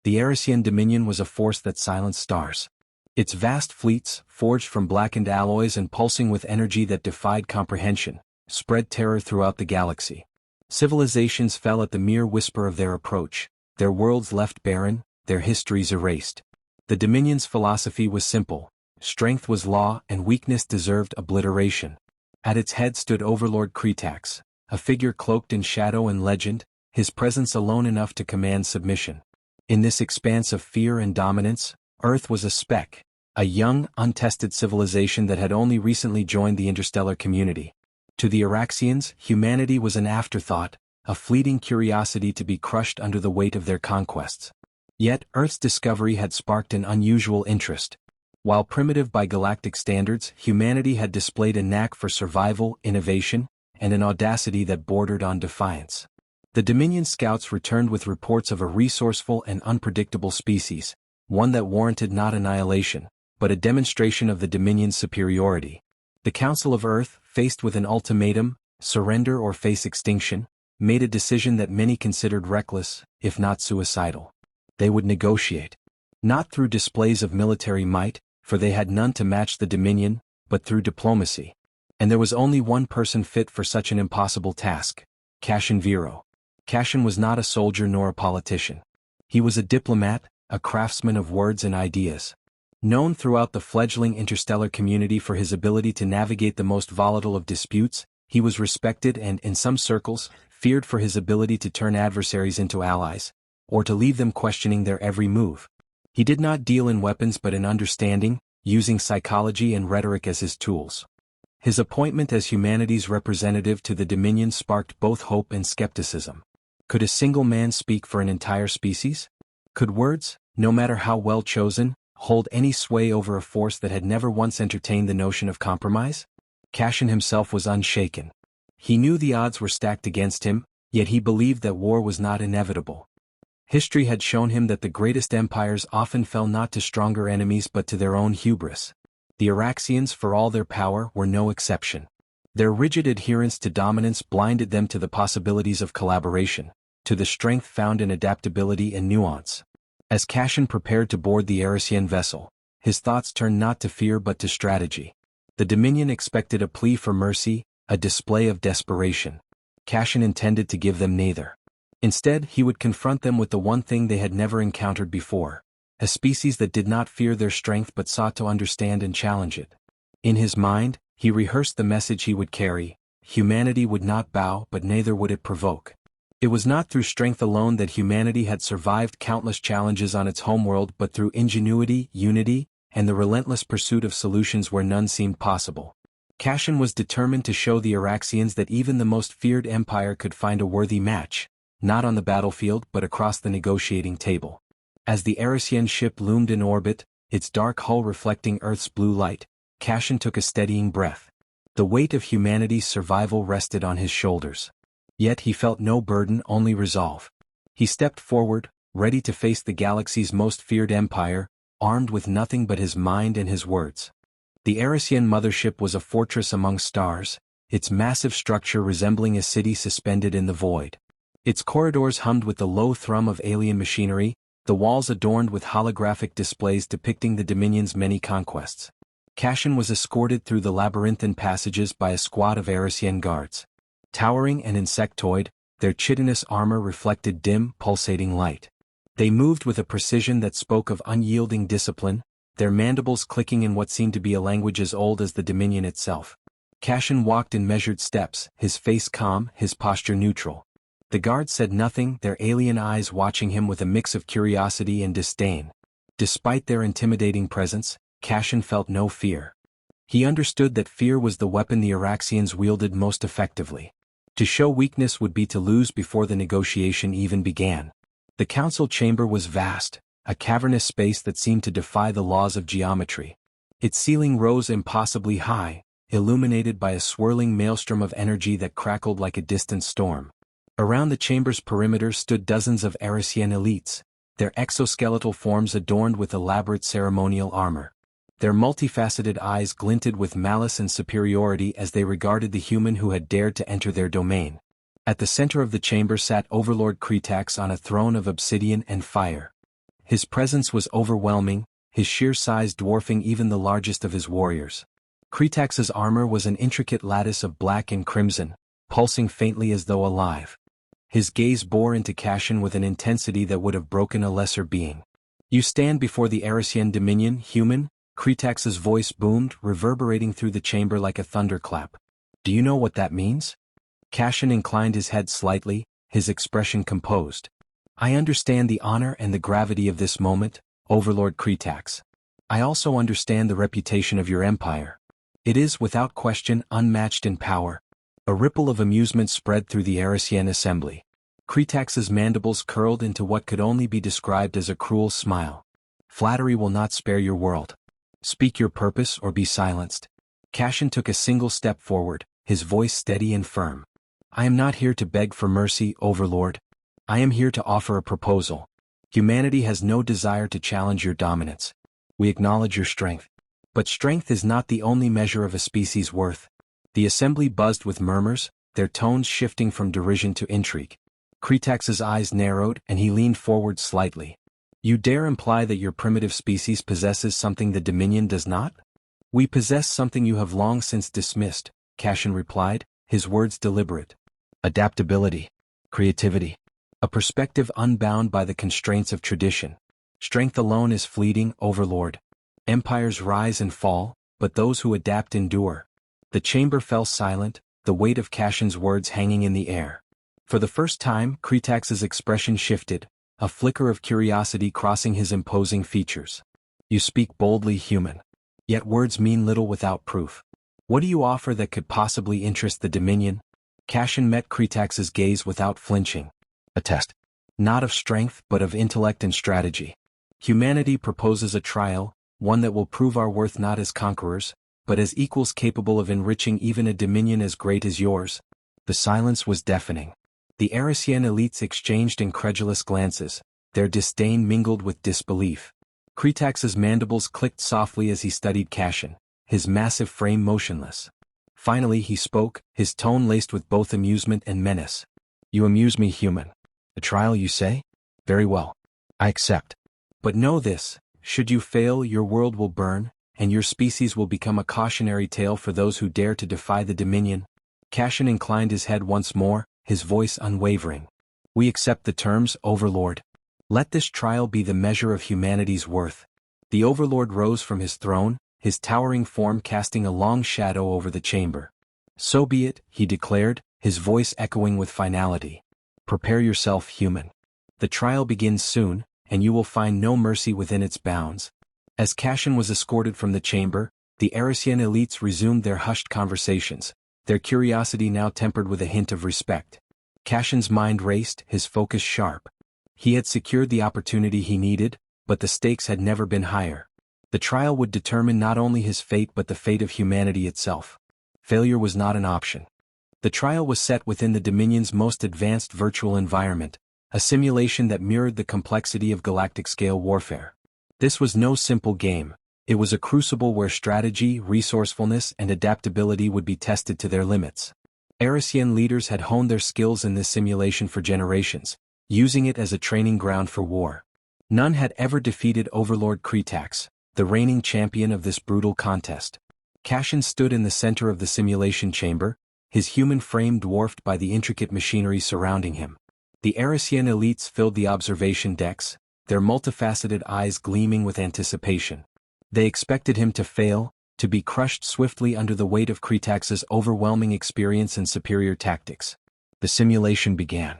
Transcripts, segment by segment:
The Arisian dominion was a force that silenced stars. Its vast fleets, forged from blackened alloys and pulsing with energy that defied comprehension, spread terror throughout the galaxy. Civilizations fell at the mere whisper of their approach, their worlds left barren, their histories erased. The Dominion's philosophy was simple: strength was law and weakness deserved obliteration. At its head stood Overlord Kretax, a figure cloaked in shadow and legend, his presence alone enough to command submission. In this expanse of fear and dominance, Earth was a speck, a young, untested civilization that had only recently joined the interstellar community. To the Araxians, humanity was an afterthought, a fleeting curiosity to be crushed under the weight of their conquests. Yet, Earth's discovery had sparked an unusual interest. While primitive by galactic standards, humanity had displayed a knack for survival, innovation, and an audacity that bordered on defiance. The Dominion scouts returned with reports of a resourceful and unpredictable species, one that warranted not annihilation, but a demonstration of the Dominion's superiority. The Council of Earth, faced with an ultimatum, surrender or face extinction, made a decision that many considered reckless, if not suicidal. They would negotiate. Not through displays of military might, for they had none to match the Dominion, but through diplomacy. And there was only one person fit for such an impossible task: Cassian Vero. Cassian was not a soldier nor a politician. He was a diplomat, a craftsman of words and ideas. Known throughout the fledgling interstellar community for his ability to navigate the most volatile of disputes, he was respected and, in some circles, feared for his ability to turn adversaries into allies, or to leave them questioning their every move. He did not deal in weapons but in understanding, using psychology and rhetoric as his tools. His appointment as humanity's representative to the Dominion sparked both hope and skepticism. Could a single man speak for an entire species? Could words, no matter how well chosen, hold any sway over a force that had never once entertained the notion of compromise? Cassian himself was unshaken. He knew the odds were stacked against him, yet he believed that war was not inevitable. History had shown him that the greatest empires often fell not to stronger enemies but to their own hubris. The Araxians, for all their power, were no exception. Their rigid adherence to dominance blinded them to the possibilities of collaboration, to the strength found in adaptability and nuance. As Cassian prepared to board the Arisian vessel, his thoughts turned not to fear but to strategy. The Dominion expected a plea for mercy, a display of desperation. Cassian intended to give them neither. Instead, he would confront them with the one thing they had never encountered before: a species that did not fear their strength but sought to understand and challenge it. In his mind, he rehearsed the message he would carry: humanity would not bow but neither would it provoke. It was not through strength alone that humanity had survived countless challenges on its homeworld but through ingenuity, unity, and the relentless pursuit of solutions where none seemed possible. Cassian was determined to show the Araxians that even the most feared empire could find a worthy match, not on the battlefield but across the negotiating table. As the Arisian ship loomed in orbit, its dark hull reflecting Earth's blue light, Cassian took a steadying breath. The weight of humanity's survival rested on his shoulders. Yet he felt no burden, only resolve. He stepped forward, ready to face the galaxy's most feared empire, armed with nothing but his mind and his words. The Arisian mothership was a fortress among stars, its massive structure resembling a city suspended in the void. Its corridors hummed with the low thrum of alien machinery, the walls adorned with holographic displays depicting the Dominion's many conquests. Cassian was escorted through the labyrinthine passages by a squad of Arisian guards. Towering and insectoid, their chitinous armor reflected dim, pulsating light. They moved with a precision that spoke of unyielding discipline, their mandibles clicking in what seemed to be a language as old as the Dominion itself. Cassian walked in measured steps, his face calm, his posture neutral. The guards said nothing, their alien eyes watching him with a mix of curiosity and disdain. Despite their intimidating presence, Cassian felt no fear. He understood that fear was the weapon the Araxians wielded most effectively. To show weakness would be to lose before the negotiation even began. The council chamber was vast, a cavernous space that seemed to defy the laws of geometry. Its ceiling rose impossibly high, illuminated by a swirling maelstrom of energy that crackled like a distant storm. Around the chamber's perimeter stood dozens of Arisian elites, their exoskeletal forms adorned with elaborate ceremonial armor. Their multifaceted eyes glinted with malice and superiority as they regarded the human who had dared to enter their domain. At the center of the chamber sat Overlord Kretax on a throne of obsidian and fire. His presence was overwhelming, his sheer size dwarfing even the largest of his warriors. Kretax's armor was an intricate lattice of black and crimson, pulsing faintly as though alive. His gaze bore into Cashin with an intensity that would have broken a lesser being. "You stand before the Arisian dominion, human?" Kretax's voice boomed, reverberating through the chamber like a thunderclap. "Do you know what that means?" Cashin inclined his head slightly, his expression composed. "I understand the honor and the gravity of this moment, Overlord Kretax. I also understand the reputation of your empire. It is, without question, unmatched in power." A ripple of amusement spread through the Arisian assembly. Kretax's mandibles curled into what could only be described as a cruel smile. "Flattery will not spare your world. Speak your purpose or be silenced." Cashin took a single step forward, his voice steady and firm. "I am not here to beg for mercy, Overlord. I am here to offer a proposal. Humanity has no desire to challenge your dominance. We acknowledge your strength. But strength is not the only measure of a species' worth." The assembly buzzed with murmurs, their tones shifting from derision to intrigue. Kretax's eyes narrowed and he leaned forward slightly. "You dare imply that your primitive species possesses something the Dominion does not?" "We possess something you have long since dismissed," Cashin replied, his words deliberate. "Adaptability. Creativity. A perspective unbound by the constraints of tradition. Strength alone is fleeting, Overlord. Empires rise and fall, but those who adapt endure." The chamber fell silent, the weight of Cashin's words hanging in the air. For the first time, Kretax's expression shifted, a flicker of curiosity crossing his imposing features. "You speak boldly, human. Yet words mean little without proof. What do you offer that could possibly interest the Dominion?" Cashin met Kretax's gaze without flinching. "A test. Not of strength but of intellect and strategy. Humanity proposes a trial, one that will prove our worth not as conquerors, but as equals capable of enriching even a dominion as great as yours." The silence was deafening. The Arisian elites exchanged incredulous glances, their disdain mingled with disbelief. Kretax's mandibles clicked softly as he studied Cashin, his massive frame motionless. Finally he spoke, his tone laced with both amusement and menace. "You amuse me, human. A trial, you say? Very well. I accept. But know this, should you fail, your world will burn, and your species will become a cautionary tale for those who dare to defy the Dominion." Cashin inclined his head once more, his voice unwavering. "We accept the terms, Overlord. Let this trial be the measure of humanity's worth." The Overlord rose from his throne, his towering form casting a long shadow over the chamber. "So be it," he declared, his voice echoing with finality. "Prepare yourself, human. The trial begins soon, and you will find no mercy within its bounds." As Cashin was escorted from the chamber, the Arisian elites resumed their hushed conversations, their curiosity now tempered with a hint of respect. Cashin's mind raced, his focus sharp. He had secured the opportunity he needed, but the stakes had never been higher. The trial would determine not only his fate but the fate of humanity itself. Failure was not an option. The trial was set within the Dominion's most advanced virtual environment, a simulation that mirrored the complexity of galactic-scale warfare. This was no simple game. It was a crucible where strategy, resourcefulness, and adaptability would be tested to their limits. Arisian leaders had honed their skills in this simulation for generations, using it as a training ground for war. None had ever defeated Overlord Kretax, the reigning champion of this brutal contest. Cashin stood in the center of the simulation chamber, his human frame dwarfed by the intricate machinery surrounding him. The Arisian elites filled the observation decks, their multifaceted eyes gleaming with anticipation. They expected him to fail, to be crushed swiftly under the weight of Kretax's overwhelming experience and superior tactics. The simulation began.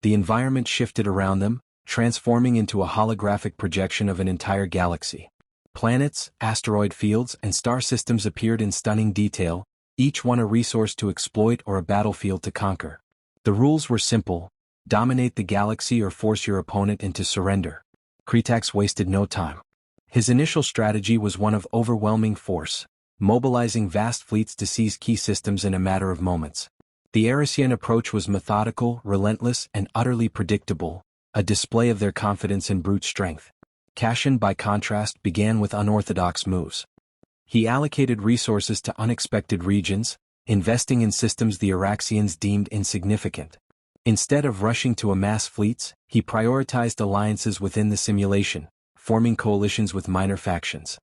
The environment shifted around them, transforming into a holographic projection of an entire galaxy. Planets, asteroid fields, and star systems appeared in stunning detail, each one a resource to exploit or a battlefield to conquer. The rules were simple: dominate the galaxy or force your opponent into surrender. Kretax wasted no time. His initial strategy was one of overwhelming force, mobilizing vast fleets to seize key systems in a matter of moments. The Arisian approach was methodical, relentless, and utterly predictable, a display of their confidence in brute strength. Cashin, by contrast, began with unorthodox moves. He allocated resources to unexpected regions, investing in systems the Araxians deemed insignificant. Instead of rushing to amass fleets, he prioritized alliances within the simulation, forming coalitions with minor factions.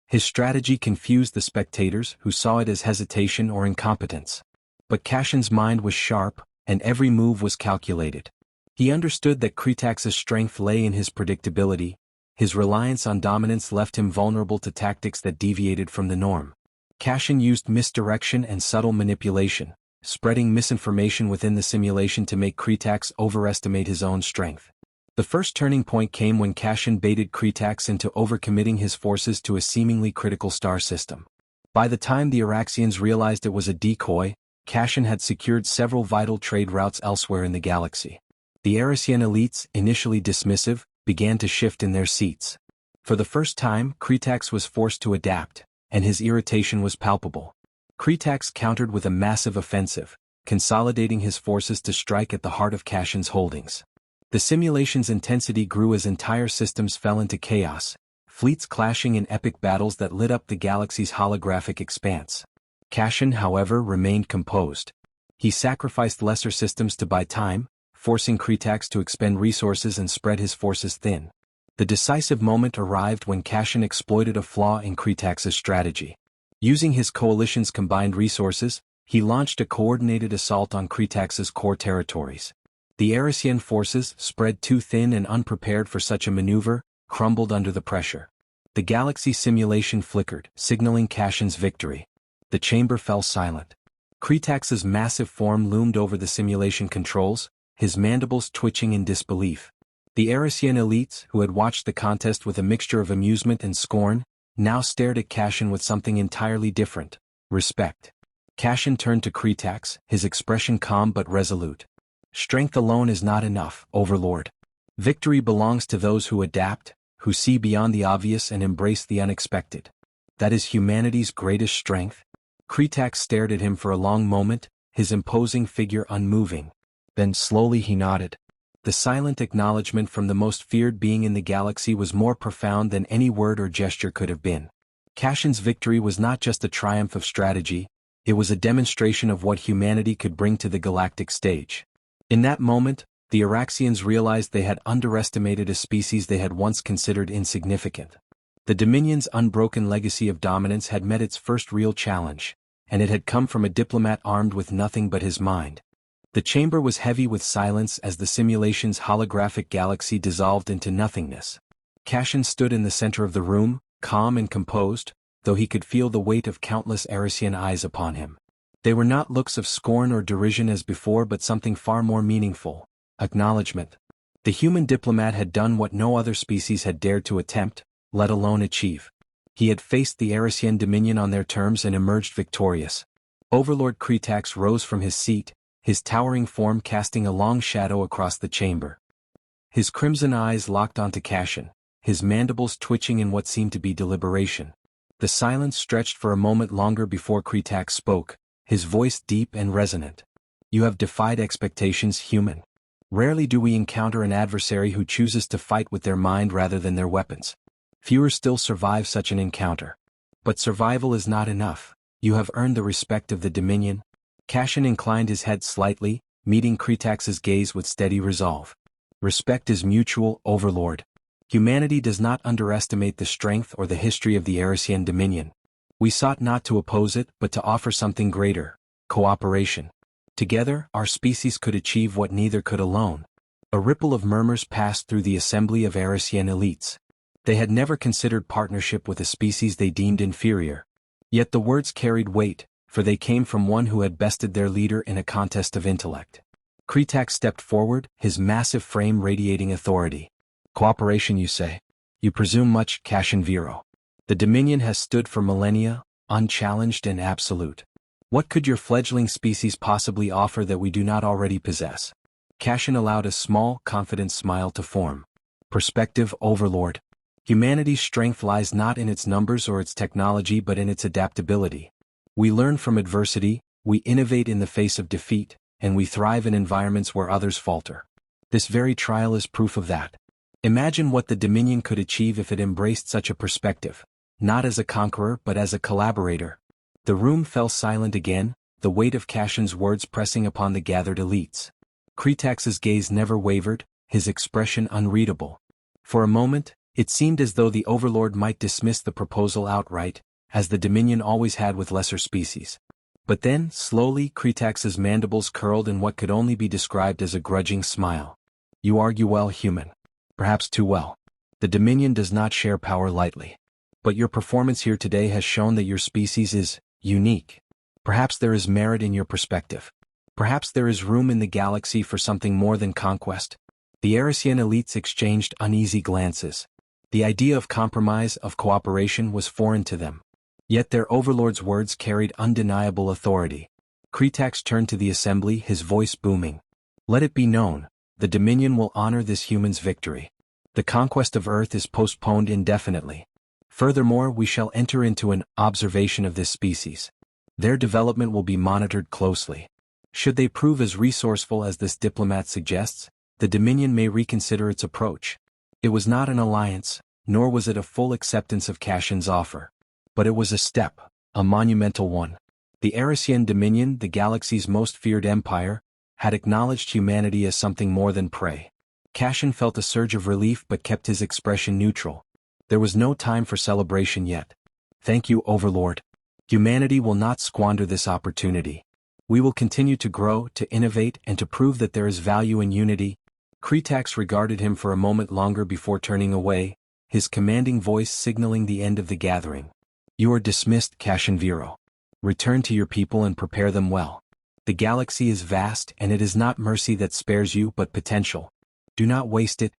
His strategy confused the spectators who saw it as hesitation or incompetence. But Cashin's mind was sharp, and every move was calculated. He understood that Kritax's strength lay in his predictability. His reliance on dominance left him vulnerable to tactics that deviated from the norm. Cashin used misdirection and subtle manipulation, spreading misinformation within the simulation to make Kritax overestimate his own strength. The first turning point came when Cashin baited Kritax into overcommitting his forces to a seemingly critical star system. By the time the Araxians realized it was a decoy, Cashin had secured several vital trade routes elsewhere in the galaxy. The Arasian elites, initially dismissive, began to shift in their seats. For the first time, Kritax was forced to adapt, and his irritation was palpable. Kritax countered with a massive offensive, consolidating his forces to strike at the heart of Cashin's holdings. The simulation's intensity grew as entire systems fell into chaos, fleets clashing in epic battles that lit up the galaxy's holographic expanse. Cashin, however, remained composed. He sacrificed lesser systems to buy time, forcing Kritax to expend resources and spread his forces thin. The decisive moment arrived when Cashin exploited a flaw in Kritax's strategy. Using his coalition's combined resources, he launched a coordinated assault on Kritax's core territories. The Arasian forces, spread too thin and unprepared for such a maneuver, crumbled under the pressure. The galaxy simulation flickered, signaling Cashin's victory. The chamber fell silent. Kritax's massive form loomed over the simulation controls, his mandibles twitching in disbelief. The Arasian elites, who had watched the contest with a mixture of amusement and scorn, now stared at Cashin with something entirely different: respect. Cashin turned to Kritax, his expression calm but resolute. Strength alone is not enough, Overlord. Victory belongs to those who adapt, who see beyond the obvious and embrace the unexpected. That is humanity's greatest strength. Kritax stared at him for a long moment, his imposing figure unmoving. Then slowly he nodded. The silent acknowledgement from the most feared being in the galaxy was more profound than any word or gesture could have been. Cashin's victory was not just a triumph of strategy, it was a demonstration of what humanity could bring to the galactic stage. In that moment, the Araxians realized they had underestimated a species they had once considered insignificant. The Dominion's unbroken legacy of dominance had met its first real challenge, and it had come from a diplomat armed with nothing but his mind. The chamber was heavy with silence as the simulation's holographic galaxy dissolved into nothingness. Cashin stood in the center of the room, calm and composed, though he could feel the weight of countless Arasian eyes upon him. They were not looks of scorn or derision as before, but something far more meaningful: acknowledgement. The human diplomat had done what no other species had dared to attempt, let alone achieve. He had faced the Arasian Dominion on their terms and emerged victorious. Overlord Kritax rose from his seat, his towering form casting a long shadow across the chamber. His crimson eyes locked onto Cashin, his mandibles twitching in what seemed to be deliberation. The silence stretched for a moment longer before Kritax spoke, his voice deep and resonant. You have defied expectations, human. Rarely do we encounter an adversary who chooses to fight with their mind rather than their weapons. Fewer still survive such an encounter. But survival is not enough. You have earned the respect of the Dominion. Cashin inclined his head slightly, meeting Kritax's gaze with steady resolve. Respect is mutual, Overlord. Humanity does not underestimate the strength or the history of the Arasian Dominion. We sought not to oppose it, but to offer something greater: cooperation. Together, our species could achieve what neither could alone. A ripple of murmurs passed through the assembly of Arasian elites. They had never considered partnership with a species they deemed inferior. Yet the words carried weight, for they came from one who had bested their leader in a contest of intellect. Kritax stepped forward, his massive frame radiating authority. Cooperation, you say? You presume much, Cashin Vero. The Dominion has stood for millennia, unchallenged and absolute. What could your fledgling species possibly offer that we do not already possess? Cashin allowed a small, confident smile to form. Perspective, Overlord. Humanity's strength lies not in its numbers or its technology but in its adaptability. We learn from adversity, we innovate in the face of defeat, and we thrive in environments where others falter. This very trial is proof of that. Imagine what the Dominion could achieve if it embraced such a perspective, not as a conqueror but as a collaborator. The room fell silent again, the weight of Cashin's words pressing upon the gathered elites. Kretax's gaze never wavered, his expression unreadable. For a moment, it seemed as though the Overlord might dismiss the proposal outright, as the Dominion always had with lesser species. But then, slowly, Kretax's mandibles curled in what could only be described as a grudging smile. You argue well, human. Perhaps too well. The Dominion does not share power lightly. But your performance here today has shown that your species is unique. Perhaps there is merit in your perspective. Perhaps there is room in the galaxy for something more than conquest. The Arisian elites exchanged uneasy glances. The idea of compromise, of cooperation, was foreign to them. Yet their overlord's words carried undeniable authority. Kretax turned to the assembly, his voice booming. Let it be known, the Dominion will honor this human's victory. The conquest of Earth is postponed indefinitely. Furthermore, we shall enter into an observation of this species. Their development will be monitored closely. Should they prove as resourceful as this diplomat suggests, the Dominion may reconsider its approach. It was not an alliance, nor was it a full acceptance of Kashin's offer. But it was a step, a monumental one. The Arisian Dominion, the galaxy's most feared empire, had acknowledged humanity as something more than prey. Kashin felt a surge of relief but kept his expression neutral. There was no time for celebration yet. Thank you, Overlord. Humanity will not squander this opportunity. We will continue to grow, to innovate, and to prove that there is value in unity. Kretax regarded him for a moment longer before turning away, his commanding voice signaling the end of the gathering. You are dismissed, Kashin Vero. Return to your people and prepare them well. The galaxy is vast, and it is not mercy that spares you but potential. Do not waste it.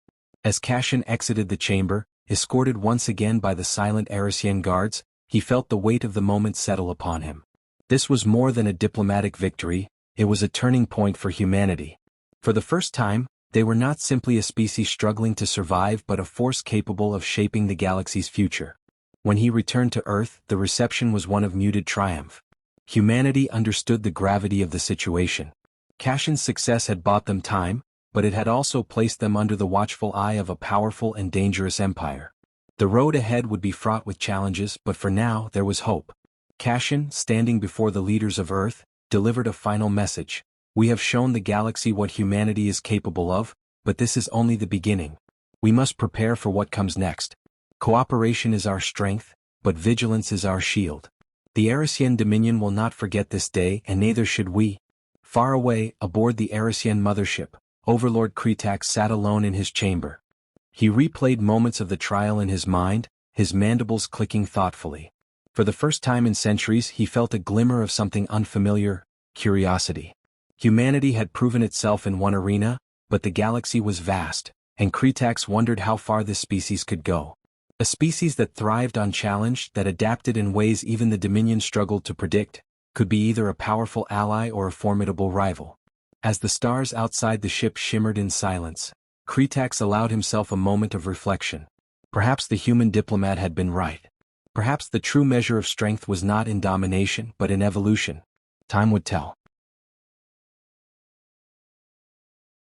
As Kashin exited the chamber, escorted once again by the silent Arisian guards, he felt the weight of the moment settle upon him. This was more than a diplomatic victory, it was a turning point for humanity. For the first time, they were not simply a species struggling to survive but a force capable of shaping the galaxy's future. When he returned to Earth, the reception was one of muted triumph. Humanity understood the gravity of the situation. Kashin's success had bought them time, but it had also placed them under the watchful eye of a powerful and dangerous empire. The road ahead would be fraught with challenges, but for now there was hope. Kashin, standing before the leaders of Earth, delivered a final message. We have shown the galaxy what humanity is capable of, but this is only the beginning. We must prepare for what comes next. Cooperation is our strength, but vigilance is our shield. The Arisian Dominion will not forget this day, and neither should we. Far away, aboard the Arisian mothership, Overlord Kretax sat alone in his chamber. He replayed moments of the trial in his mind, his mandibles clicking thoughtfully. For the first time in centuries he felt a glimmer of something unfamiliar, curiosity. Humanity had proven itself in one arena, but the galaxy was vast, and Kretax wondered how far this species could go. A species that thrived on challenge, that adapted in ways even the Dominion struggled to predict, could be either a powerful ally or a formidable rival. As the stars outside the ship shimmered in silence, Kretax allowed himself a moment of reflection. Perhaps the human diplomat had been right. Perhaps the true measure of strength was not in domination but in evolution. Time would tell.